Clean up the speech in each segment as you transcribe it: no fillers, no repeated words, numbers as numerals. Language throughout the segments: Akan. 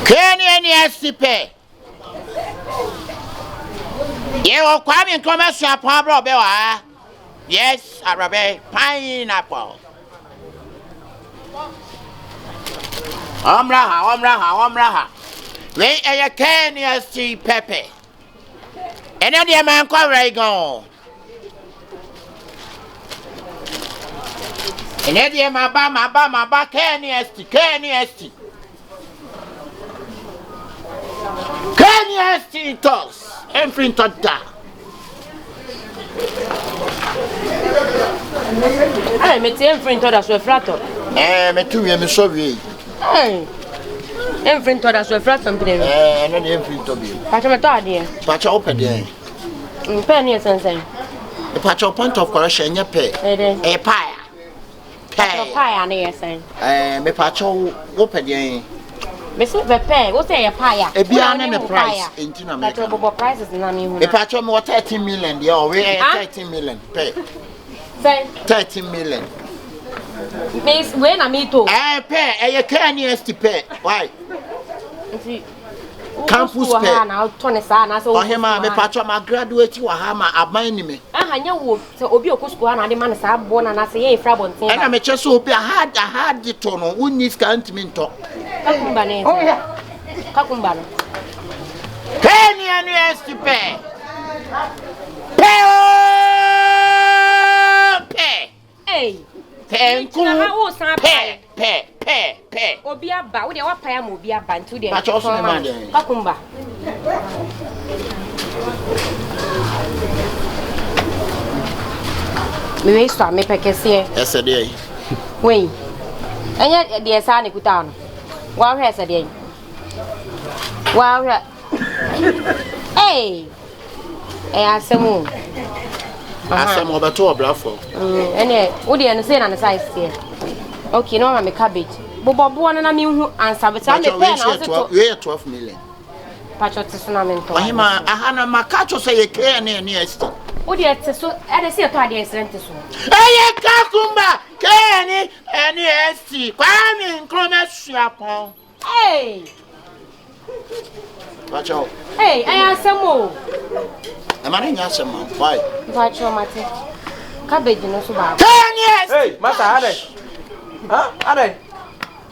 Kenya sipe. You will come in commercial pablo bewa. Yes, Arabe pineapple. Omraha. We a Kenya sea pepe. And then the man called Regon. And then the Maba Kenya toss. And print on that. Hey, me ten print on that flatter. Me too, me sorry. Hey. Print on that flat something. And then the print of you. Patch my thought, dear. Patch open there. Penny and something. The patch of point of correction, you pay. A pie. Pie, and yes, me patch open there. Miss Pay, what's a pie? A beyond the price in Tina. Prices, and I mean, a patch of more 30 million, the already 30 million. Pay 30 million. Miss, when I meet to pay a Kenya pay. Why? Campus pay now, Tony Sana, so him, me patch of my graduate, you are hammer, a mining. I know, so Obio Cusco and the man is born and I say, a frabon. And I'm just so be a hard the tone, who needs can't mean talk. Kakumban. Kenya pay. Pay. Hey. Pay. Obia ba, we are pay mobia bantu there. Patch also man. Kakumba. Me so me pekese. Yesterday. Wait. Anya de esa ne kuta no. Wa hwe yesterday. Wa hwe. Hey. Asemu. Asem obeto obrafo. Ene, wo de no say na ne size here. Okay, no me cabbage. Bobo na me hu answer but I me pay na so we 12 million. Pacho tso na me nto. Ohima ahana makacho say ye care na ne esti. Wo de tso e de say to ade excellent so. Eye kakumba keni eni esti. Kwa mi nkroma suapon. Hey. Pacho. Hey, I asemo. E ma nya asemo. Why? Pacho mate. Cabbage no so ba. Keni. Hey, mata ade. Ha? Ade.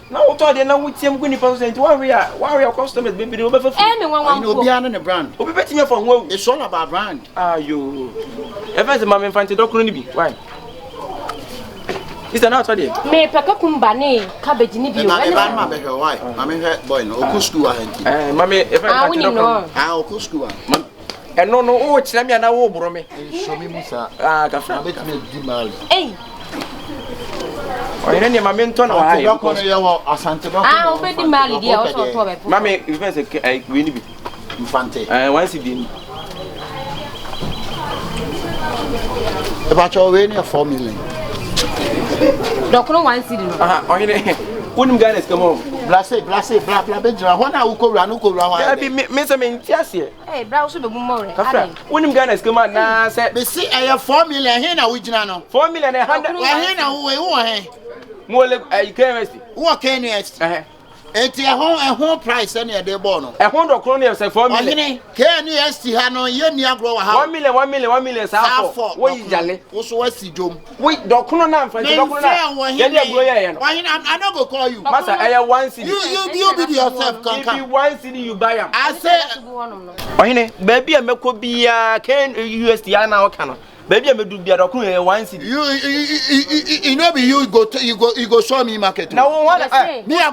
Na wo to de na wutiem ku ni percent one we are customers baby we be for. Me wan You know bia na brand. Obi beti me for nwa. It's all about brand. Ayo. Event mama infante dokuru ni bi. Why? Is that not today? Me peka kumba ne cabbage ni bi o. E ba ma be hwe why? Ma me hwe boy no oku school ahenti. Mama event dokuru. Oku school. No o kire me na wo boro me. Show me musa. Kafa. Betime di mali. Hey. Oye ni mama nto na wa ha. Dokoro ye wo asante dokoro. Obedi mali dia o so to be. Mama event we ni bi. Infante. One CD. About your way near 4 million. Dokoro 1 CD no. Oye ni unim Ghana come on. Blase bla bejira. Hona ukowura no kowura wa. Ya bi me se me ntiase. Hey, bra so be gumore. Kafra. Unim Ghana come on na se be see 4 million here na wujina no. 4 million 100. Wa here na wo he. Mo le University. Wo University. Enti ehon price na dey born no. Ehon dokoro na say 4 million. Ohene University ha no ye ni agro wa ha. 1 million sa for. Wo yale. Wo so wasi dom. We dokoro na mfa dokoro na. Ye dey agro ye no. Ohene I no go call you. Master 1 CD. You be yourself kan. If you 1 CD you buy am. I say Ohene baby ameko bia Ken USD na o kana. Baby amedu bia dokoro ye 1 CD. You know be you go show me market. Now what me I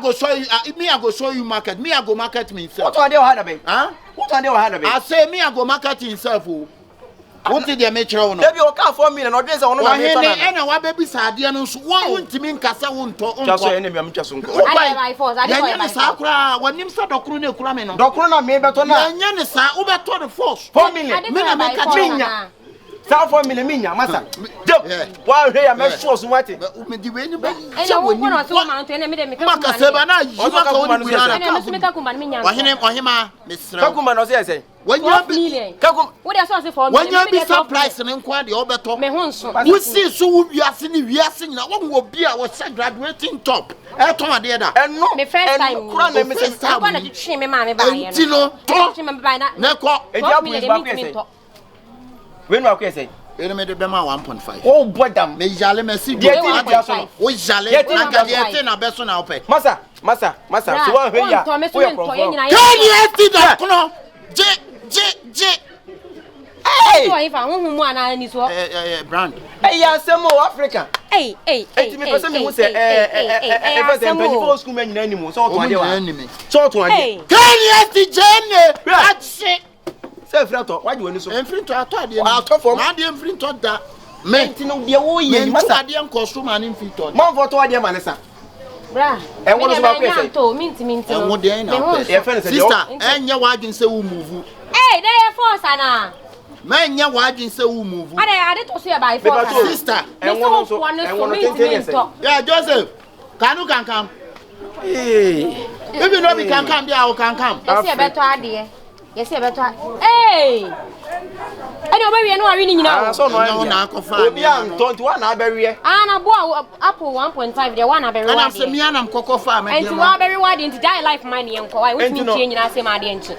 go show you market. Me I go market myself. What are they had be? Huh? What are they had be? I say me I go market himself. What did they make sure no? Baby o ka 4 million or dey ono na me to na. Na wa baby saade no so won ntimi nkasa won to. Twaso ene me amtwaso nko. I force. I dey by sa kura wanim sa dokoro na ekura me no. Dokoro na me beto na. Nya ne sa wo beto the force. 4 million. Me na make minya. Sa 4 million minya masa. Wa hwe ya me sure so wati. Me di we ni ba. Ene wo kono so ma nto ene me de me ka. Maka seba na yi maka woni kura na. Ene me ka kumba minya. Ohima mesra. Ka kumba no se when you be what are so for when you be surprised and inquire the obeto me honso we see so we are seeing now one will be our graduating top e to ade da and no me first time me first time I want to treat me ma me buy no to me buy na ko e dia police back say when we say ele me de be ma 1.5 oh bodam me jale me si do o jale na ga de na be so na ope masa so one hwe ya can you see that kono je hey so if I want mu ana ni so brand ya semo Africa hey me person me who say for example school man nyina nimu so to ade wa so to ade can you see jene atse say friend why you wani so friend to ato ade ato form na ade friend to da me ntino de wo ye masa ade enkoso ma ne friend to man for to ade ma ne sa bra e won so ba ko say to minti e won de na sister enye wa adwin say wo move hey dey force ana man nya wa adwin say wo move ade to so ya by force sister e won so yeah Joseph kanu kankam if you no be kankam dia o kankam yes e beto ade yes e beto hey ene obawie no awi ni nyina so no na akofa obi am 21 na abawie na bo apple 1.5 dey one abawie na se mi anam kokofa ma dey enti wa abawie wa dey enti die life man yen ko why which mean tie nyina se ma dey enchi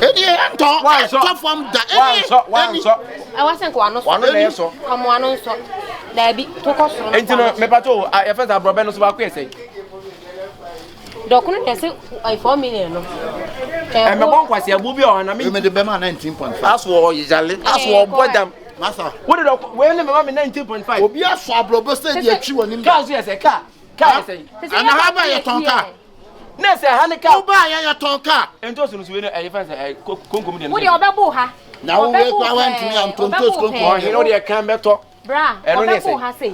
edi ento to from da one so I wasn't ko ano so one na so kamo ano so da bi to ko so enti no me pato e first abrobe no so ba ko ese dokunu dey say 4 million no e me bon kwase abu bi o na me de be ma 19.5 aswo yijale aswo bodam masa what did we me ma me 19.5 obi aso abrobo say dey atwi wonim ka so ese ka ese ana ha ba ye tonka na se ha ne ka ba ye tonka ento so no so we no e fa say konkom de wo dey obebu ha na wo we kwa want me am tonto konkom he no dey kan beto bra obebu ha say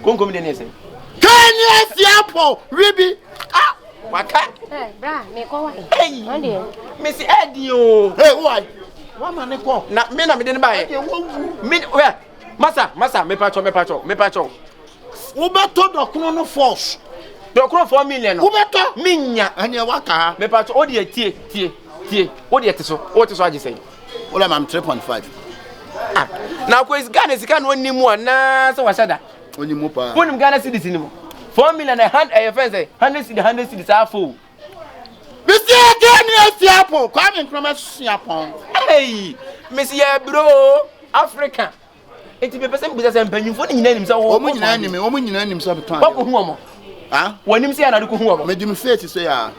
konkom de ne say kan ye siapo ribi ah waka bra me ko wa hey me si edi o hey why wa ma ne ko na me de ne ba ye me we masa me pacho wo beto dokono no force dokono 4 million no wo beto minya ane waka me pacho o de tie o de te so agi say wo la mam 3.5 ah na ko is Ghana sika no nimu ana se wasada onimu pa wonim Ghana cedis nimu 4 million a hand a fence 100 cedis afo bisi again siapo kwa me kroma siapo hey miss ya bro Africa enti be person bi say mpanyimfo ni nyina nim say o mu nyina nim so beton ba ko hu omo ah wonim say na de ko hu omo me dim face so ya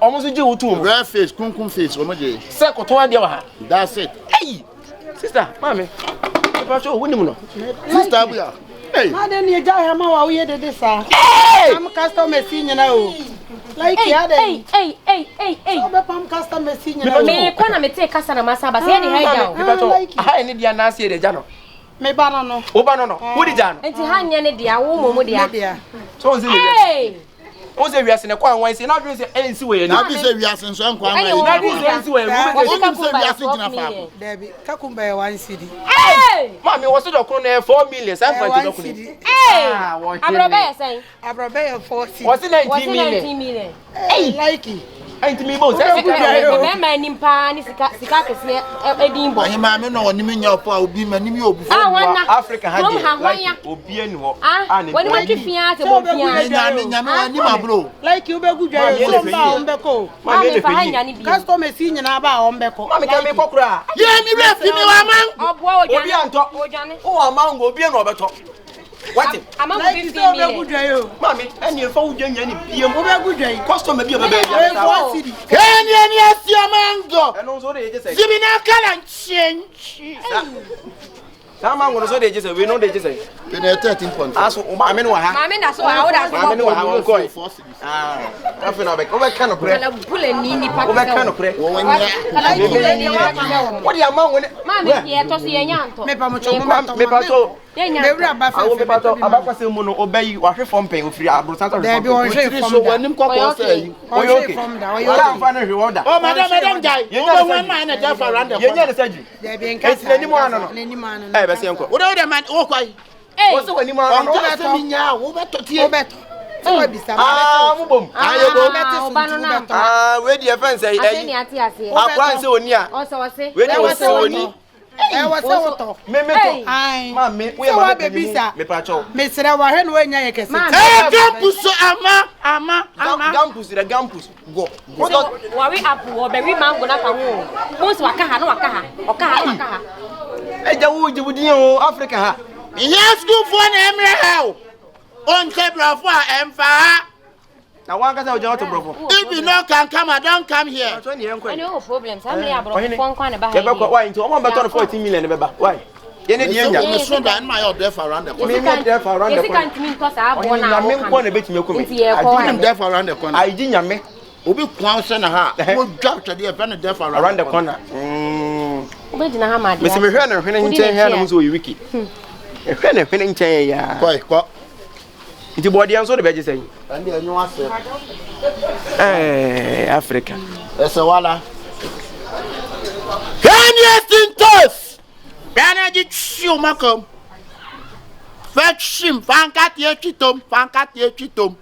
omo so je wotu omo red face kunkun face omo je se ko to ade wa ha that's it hey sister mama pa so wonim no sister bia hey na de ne ja ma wa wo ye de sa am customer si nyina o like ya de hey obe pam customer si nyina me ko na me take kasa na masa ba se de ha ja me pa to ha ni dia na se de ja no me ba no o ba no wo di ja no enti ha nya ne dia wo momo dia so on se hey o se wiase ne kwa wan se na dwen se ensi we na bi se wiase nso enkwa na bi se ensi we mo be se wiase gina fa Debi kakumba ya 1 cedi hey mami wo se dokoro na 4 million san fa ti dokoro hey abrobe ya say abrobe ya 4 cedi wo se 19 million hey Likeee enti mi bo se be ma nimpa ni sika kese edin bo ayi ma me no oni nya opo obi ma ni mi obu Africa ha je obi ani ho ani woni ma twifia te bo bia nya me ani ma bro Likeee obegu dwa yo so ba ombeko ma me le fa nya ni bi customer si nyina ba ombeko ma me ka me kokura ye mi be fi mi wa man obo ojane obi anto ojane o wa mango obi no obeto what ama mo Likeee 50 obegu dwa yo mami eni fa wudwa nya ni biem obegu dwa yo customer bi obebe ya 4 cedi eni asia mango eno so de je say zibi na kala nchenchi ta mango so de je say we no de je say be na 13.5 aso o ma me no ha ma me da so wa da so ma me no ha won ko afi na be o be kan pre ala bule ni ni pa o be kan pre wo nya ala bule ni wa what ya mango ne ma me ye to so ye nyanto me pa mo cho me pa to ye me wura ba fa awo me pa to abakwase mu no obayi wa hwe fom pen ofiri abrosa to Debi on hwe so wanim kokko say oyo okay ka fa na hwe woda oh madam jai wo wan man na ja fa randa ye nya ne saji Debi enka eti ni mo ano no ni ma no eh be se enko wo de man wo kwai wo se wani mo ano on to me nya wo beto tie obeto So bisa. Mubom. We the offense I say Akwan say oni a. also say. We dey say oni. Was so Me Ai. Ma me we So ma baby sa. me pa cho. Me sere wa he no anya ye kese. Campus ama. Campus go. Worry apple or berry mango na ka ho. Most waka ha no waka ha. Eja wo jibudi o Africa ha. Yes, school for Emre how. On table for Emfa. Na wan ka say oja to brofo. If you no can come, I don't come here. So ni enko. No problem. Some lay abro fon kwa na ba Ebe kwa why nti o mo beto 14 million be ba. Why? Ye ne die nya. Me so that my there for around the corner. Me there for around the corner. Yes, can't mean cause I born Na me nko na betimi akome. I do there for around the corner. I di nya me. Obi kwan se na ha. Mo drop to there there for Around the corner. Obi dina ha ma dia. Me se me hwe na hwe nchen he na mo so yi wiki. Hwe na hwe nchen ya. Ko. Nti body an so de beje sei. And the new ase. Africa. Ese wala. Can you think toast? Can you chew makom? Fetch him, fankat ye chitom.